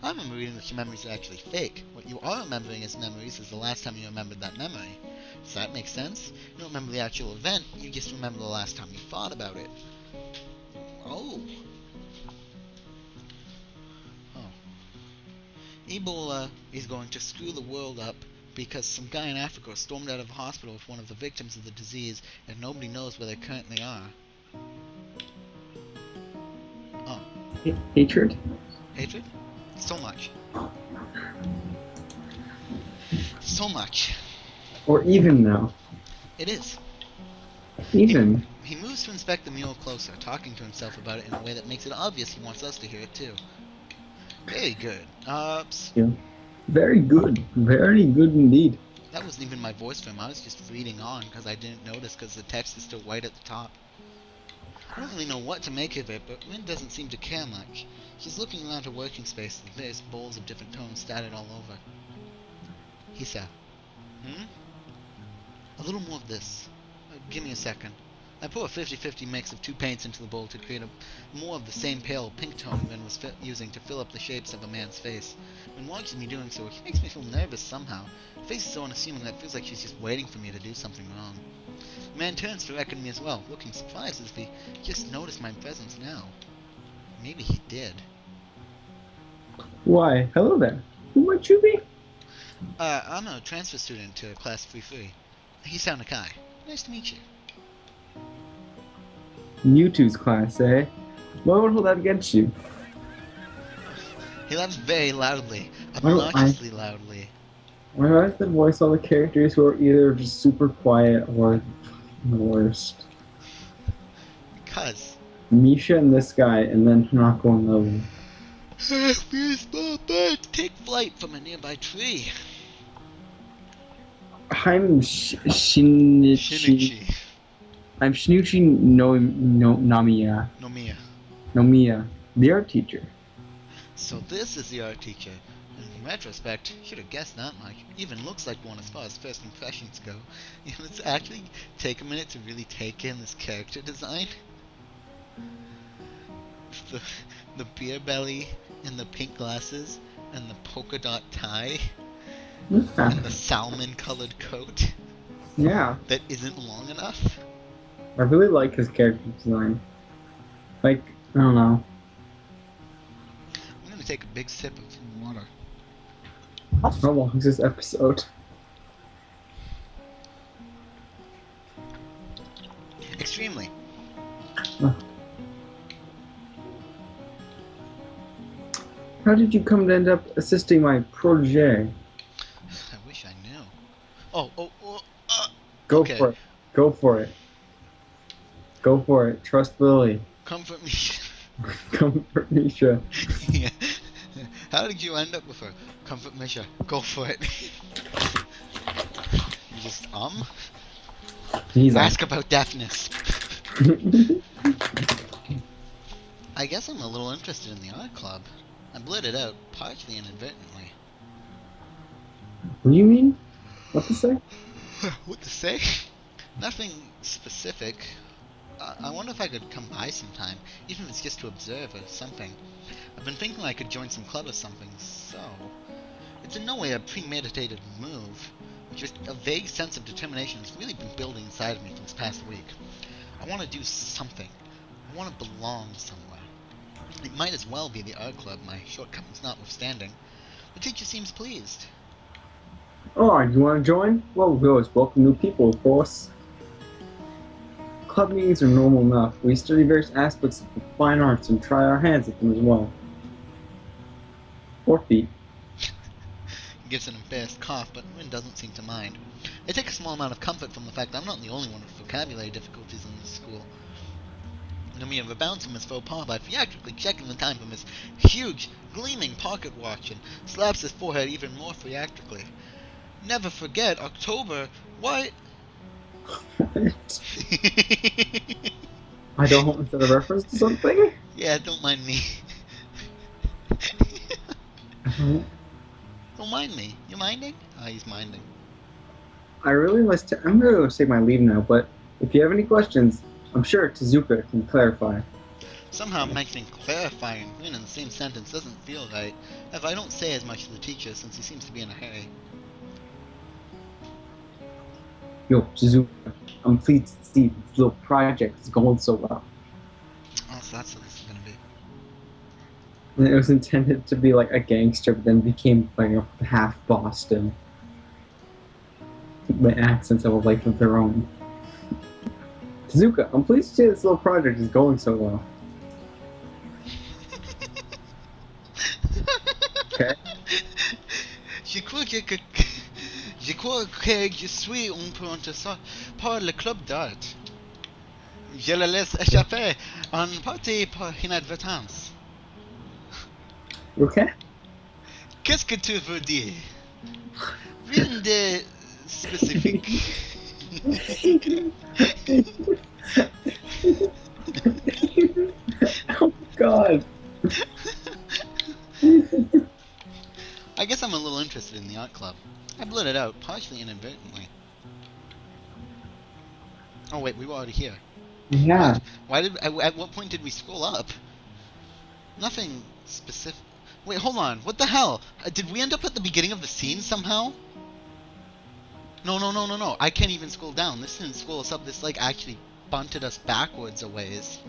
I remember reading that your memories are actually fake. What you are remembering as memories is the last time you remembered that memory. Does that make sense? You don't remember the actual event, you just remember the last time you thought about it. Oh. Oh. Ebola is going to screw the world up because some guy in Africa stormed out of a hospital with one of the victims of the disease and nobody knows where they currently are. Oh. Hatred? Hatred? So much. So much. Or even now. It is. Even. He moves to inspect the mule closer, talking to himself about it in a way that makes it obvious he wants us to hear it too. Very good. Yeah. Very good. Very good indeed. That wasn't even my voice for him. I was just reading on because I didn't notice because the text is still white at the top. I don't really know what to make of it, but Rin doesn't seem to care much. She's looking around her working space with various bowls of different tones scattered all over. Hisao. A little more of this. Give me a second. I pour a 50-50 mix of two paints into the bowl to create more of the same pale pink tone Rin was using to fill up the shapes of a man's face. When watching me doing so, he makes me feel nervous somehow. Her face is so unassuming that it feels like she's just waiting for me to do something wrong. The man turns to reckon me as well, looking surprised as if he just noticed my presence now. Maybe he did. Why, hello there. Who might you be? I'm a transfer student to Class 3-3. Hisao Nakai. Nice to meet you. Mewtwo's class, eh? What would hold that against you? He laughs very loudly, obnoxiously loudly. Why do I have to voice all the characters who are either just super quiet or the worst? Because. Misha and this guy, and then Hanako and Lily. We're small birds. Take flight from a nearby tree. I'm Shinichi. Shinichi. I'm Shinichi no Namiya. Nomiya. Nomiya, the art teacher. So this is the art teacher. In retrospect, should have guessed that much. Even looks like one as far as first impressions go. Let's actually take a minute to really take in this character design. The, the beer belly and the pink glasses and the polka dot tie Yeah. and the salmon colored coat Yeah. that isn't long enough. I really like his character design. Like, I don't know. I'm gonna take a big sip of some water. How long is this episode? Extremely. How did you come to end up assisting my protege? I wish I knew. Oh. Go Okay. for it. Go for it. Go for it. Trust Lily. Comfort me. Comfort Misha. Yeah. How did you end up with her? Comfort Misha. Go for it. You just He's ask about deafness. I guess I'm a little interested in the art club. I blurted out, partially inadvertently. What do you mean? What to say? What to say? Nothing specific. I wonder if I could come by sometime, even if it's just to observe or something. I've been thinking I could join some club or something, so... It's in no way a premeditated move. Just a vague sense of determination has really been building inside of me for this past week. I want to do something. I want to belong somewhere. It might as well be the art club, my shortcomings notwithstanding. The teacher seems pleased. Oh, you want to join? Well, we always welcome new people, of course. Club meetings are normal enough. We study various aspects of the fine arts and try our hands at them as well. Or feet. He gives an embarrassed cough, but Rin doesn't seem to mind. I take a small amount of comfort from the fact that I'm not the only one with vocabulary difficulties in this school. Nomiya rebounds from his faux pas by theatrically checking the time from his huge, gleaming pocket watch and slaps his forehead even more theatrically. Never forget October. What? What? I don't. Is that a reference to something? Yeah, don't mind me. Don't mind me. You minding? Ah, he's minding. I'm really going to take my leave now, but if you have any questions, I'm sure Tezuka can clarify. Somehow mentioning clarifying Rin in the same sentence doesn't feel right, as I don't say as much to the teacher since he seems to be in a hurry. Yo, Tezuka, I'm pleased to see this little project is going so well. Oh, so that's what this is gonna be. And it was intended to be like a gangster, but then became like a half Boston. The accents have a life of their own. Tezuka, I'm pleased to see this little project is going so well. Okay? Je crois que je suis un peu intéressé par le club d'art. Je le laisse échapper en partie par inadvertance. Okay? Qu'est-ce que tu veux dire? Rien de spécifique. Oh God. I guess I'm a little interested in the art club. I blurted out, partially inadvertently. Oh wait, we were already here. Yeah. Why did? At what point did we scroll up? Nothing specific. Wait, hold on. What the hell? Did we end up at the beginning of the scene somehow? No. I can't even scroll down. This didn't scroll us up. This like actually bunted us backwards a ways.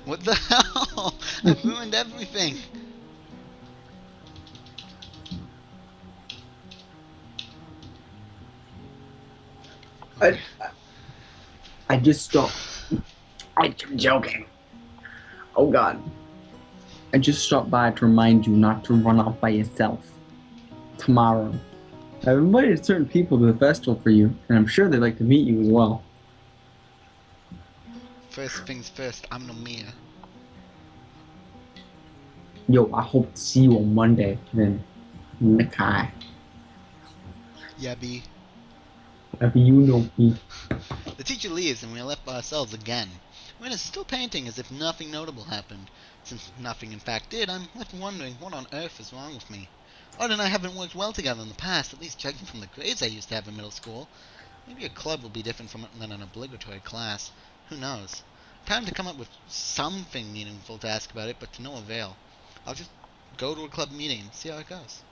What the hell? I've ruined everything. I just stopped. I'm joking. Oh God. I just stopped by to remind you not to run off by yourself. Tomorrow. I've invited certain people to the festival for you, and I'm sure they'd like to meet you as well. First things first, I'm Nomiya. Yo, I hope to see you on Monday, then. Nakai. Yeah, B. Maybe you know me. The teacher leaves and we are left by ourselves again. Rin is still painting as if nothing notable happened. Since nothing in fact did, I'm left wondering what on earth is wrong with me. Art and I haven't worked well together in the past, at least judging from the grades I used to have in middle school. Maybe a club will be different than an obligatory class. Who knows? I'm trying to come up with something meaningful to ask about it, but to no avail. I'll just go to a club meeting and see how it goes.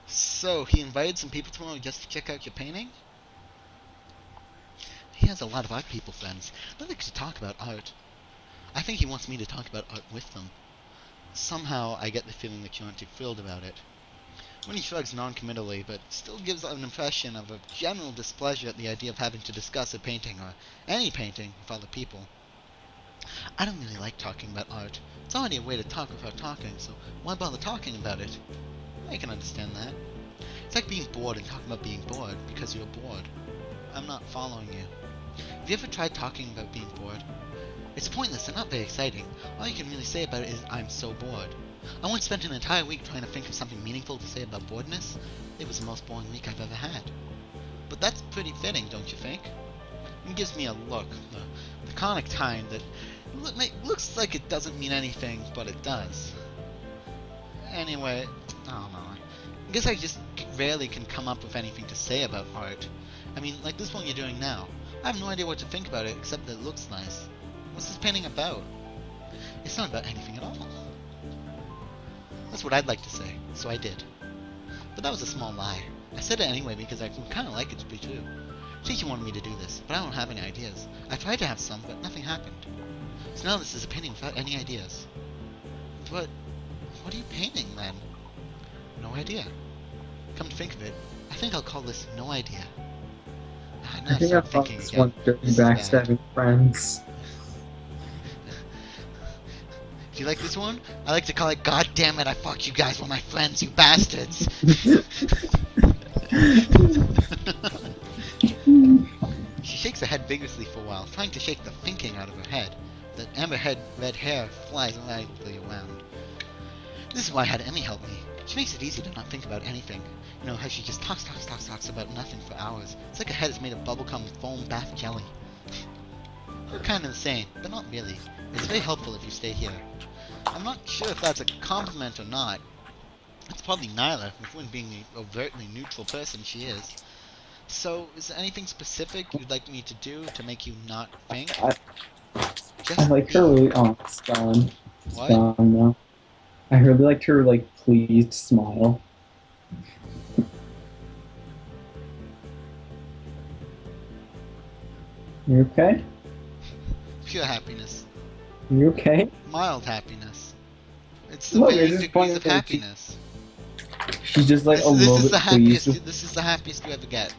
So, he invited some people tomorrow just to check out your painting? He has a lot of art people friends. They like to talk about art. I think he wants me to talk about art with them. Somehow, I get the feeling that you aren't too thrilled about it. Winnie shrugs non-committally, but still gives an impression of a general displeasure at the idea of having to discuss a painting, or any painting, with other people. I don't really like talking about art. It's already a way to talk without talking, so why bother talking about it? I can understand that. It's like being bored and talking about being bored because you're bored. I'm not following you. Have you ever tried talking about being bored? It's pointless and not very exciting. All you can really say about it is, I'm so bored. I once spent an entire week trying to think of something meaningful to say about boredness. It was the most boring week I've ever had. But that's pretty fitting, don't you think? It gives me a look, the conic kind that looks like it doesn't mean anything, but it does. Anyway, I don't know. I guess I just rarely can come up with anything to say about art. I mean, like this one you're doing now. I have no idea what to think about it, except that it looks nice. What's this painting about? It's not about anything at all. That's what I'd like to say, so I did. But that was a small lie. I said it anyway because I kind of like it to be true. Teacher wanted me to do this, but I don't have any ideas. I tried to have some, but nothing happened. So now this is a painting without any ideas. But what are you painting, then? No idea. Come to think of it, I think I'll call this No Idea. Now I I think I start found thinking this again. one dirty This is bad. backstabbing friends. Do you like this one? I like to call it God damn it, I fucked you guys with my friends, you bastards! She shakes her head vigorously for a while, trying to shake the thinking out of her head. The amber red hair flies lightly around. This is why I had Emmy help me. She makes it easy to not think about anything. You know how she just talks about nothing for hours. It's like her head is made of bubblegum foam bath jelly. We're kind of insane, but not really. It's very helpful if you stay here. I'm not sure if that's a compliment or not. It's probably neither, with Wynn being the overtly neutral person she is. So, is there anything specific you'd like me to do to make you not think? I, I Just liked her be. really. Oh, it's gone. It's What? gone now. I really liked her pleased smile. You okay? Pure happiness. You okay? Mild happiness. It's the Look, it's varying just degrees funny of that happiness. she's just like a This little is bit the pleased. happiest. This is the happiest you ever get.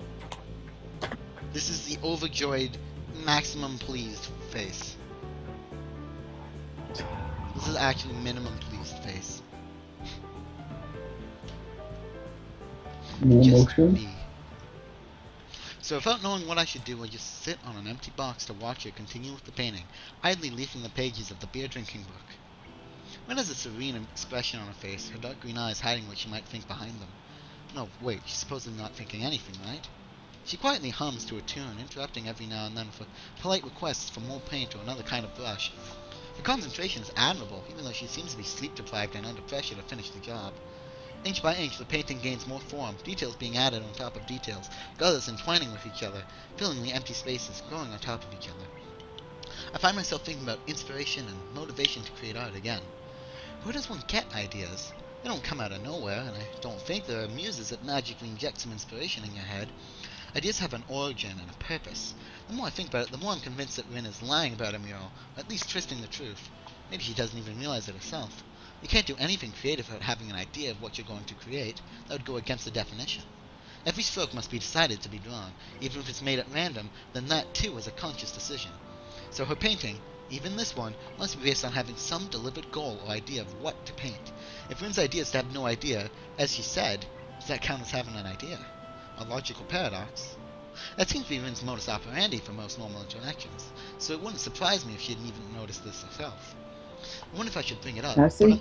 This is the overjoyed, maximum pleased face. This is actually minimum pleased face. No Just emotion. be. So without knowing what I should do, I just sit on an empty box to watch her continue with the painting, idly leafing the pages of the beer-drinking book. Ren has a serene expression on her face, her dark green eyes hiding what she might think behind them. No, wait, she's supposedly not thinking anything, right? She quietly hums to a tune, interrupting every now and then for polite requests for more paint or another kind of brush. Her concentration is admirable, even though she seems to be sleep-deprived and under pressure to finish the job. Inch by inch, the painting gains more form, details being added on top of details, colors entwining with each other, filling the empty spaces, growing on top of each other. I find myself thinking about inspiration and motivation to create art again. Where does one get ideas? They don't come out of nowhere, and I don't think there are muses that magically inject some inspiration in your head. Ideas have an origin and a purpose. The more I think about it, the more I'm convinced that Rin is lying about a mural, or at least twisting the truth. Maybe she doesn't even realize it herself. You can't do anything creative without having an idea of what you're going to create. That would go against the definition. Every stroke must be decided to be drawn. Even if it's made at random, then that too is a conscious decision. So her painting, even this one, must be based on having some deliberate goal or idea of what to paint. If Rin's idea is to have no idea, as she said, does that count as having an idea? A logical paradox? That seems to be Rin's modus operandi for most normal interactions, so it wouldn't surprise me if she hadn't even noticed this herself. I wonder if I should bring it up, but Cassie?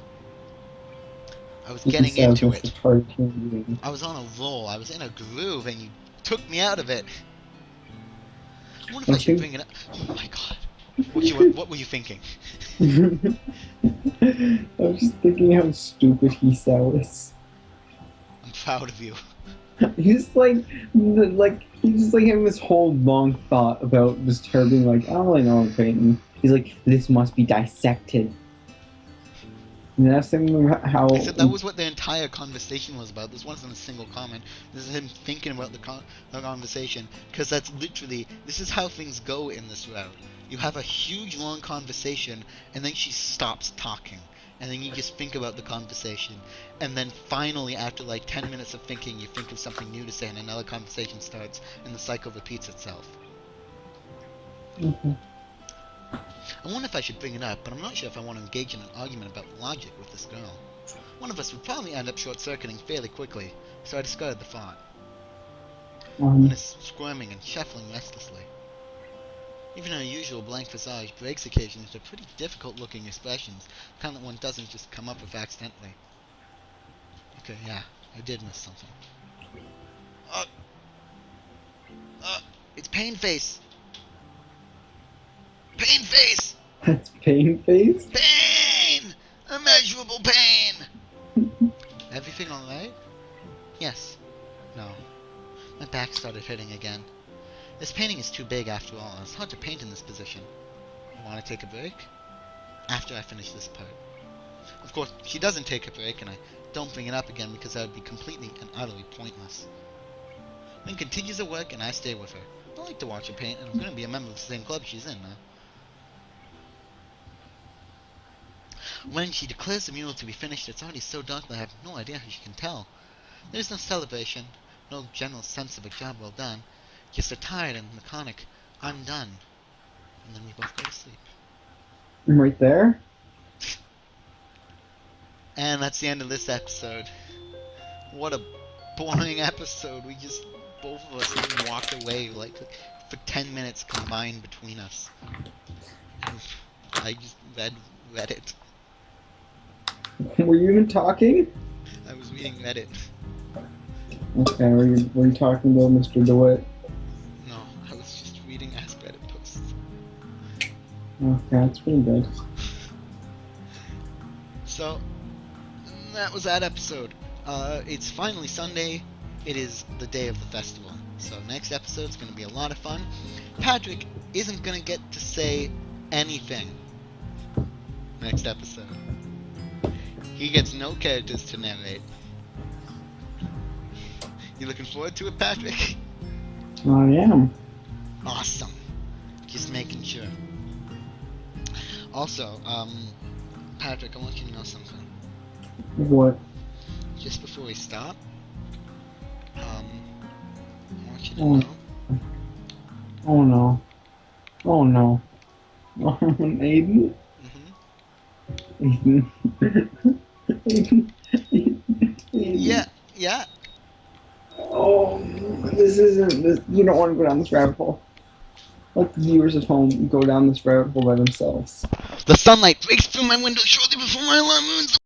I was He getting says into Mr. it. Target human being. I was on a roll. I was in a groove, and you took me out of it. I wonder if I I should think. bring it up. Oh my god. What were you thinking? I was just thinking how stupid Hisao is. I'm proud of you. He's he's just like having this whole long thought about disturbing. Like, I don't really know, Peyton. He's like, this must be dissected. And that's him how. Except that was what the entire conversation was about. This wasn't a single comment. This is him thinking about the conversation. Because that's literally, this is how things go in this route. You have a huge long conversation, and then she stops talking. And then you just think about the conversation. And then finally, after like 10 minutes of thinking, you think of something new to say, and another conversation starts, and the cycle repeats itself. Mhm. I wonder if I should bring it up, but I'm not sure if I want to engage in an argument about logic with this girl. One of us would probably end up short-circuiting fairly quickly, so I discarded the thought. Lynn is squirming and shuffling restlessly. Even her usual blank visage breaks occasionally into pretty difficult-looking expressions, the kind that one doesn't just come up with accidentally. Okay, yeah, I did miss something. Uh, it's Pain Face! Pain Face! That's pain face. Pain! Immeasurable pain! Everything alright? Yes. No. My back started hurting again. This painting is too big after all, and it's hard to paint in this position. Want to take a break? After I finish this part. Of course, she doesn't take a break, and I don't bring it up again because that would be completely and utterly pointless. Lynn continues her work, and I stay with her. I like to watch her paint, and I'm going to be a member of the same club she's in now. When she declares the mural to be finished, it's already so dark that I have no idea how she can tell. There's no celebration, no general sense of a job well done, just a tired and laconic, I'm done. And then we both go to sleep. I'm right there. And that's the end of this episode. What a boring episode. We just, both of us walked away like for 10 minutes combined between us. And I just read it. Were you even talking? I was reading Reddit. Okay, were you talking about Mr. DeWitt? No, I was just reading Ask Reddit posts. Okay, that's pretty good. So, that was that episode. It's finally Sunday. It is the day of the festival. So next episode's going to be a lot of fun. Patrick isn't going to get to say anything next episode. He gets no characters to narrate. You looking forward to it, Patrick? I am. Awesome. Just making sure. Also, Patrick, I want you to know something. What? Just before we stop, I want you to know. Oh no. Oh no. Aiden? Mm-hmm. Aiden. Aiden. Yeah. Oh, this isn't. This, you don't want to go down this rabbit hole. Let the viewers at home go down this rabbit hole by themselves. The sunlight breaks through my window shortly before my alarm moons.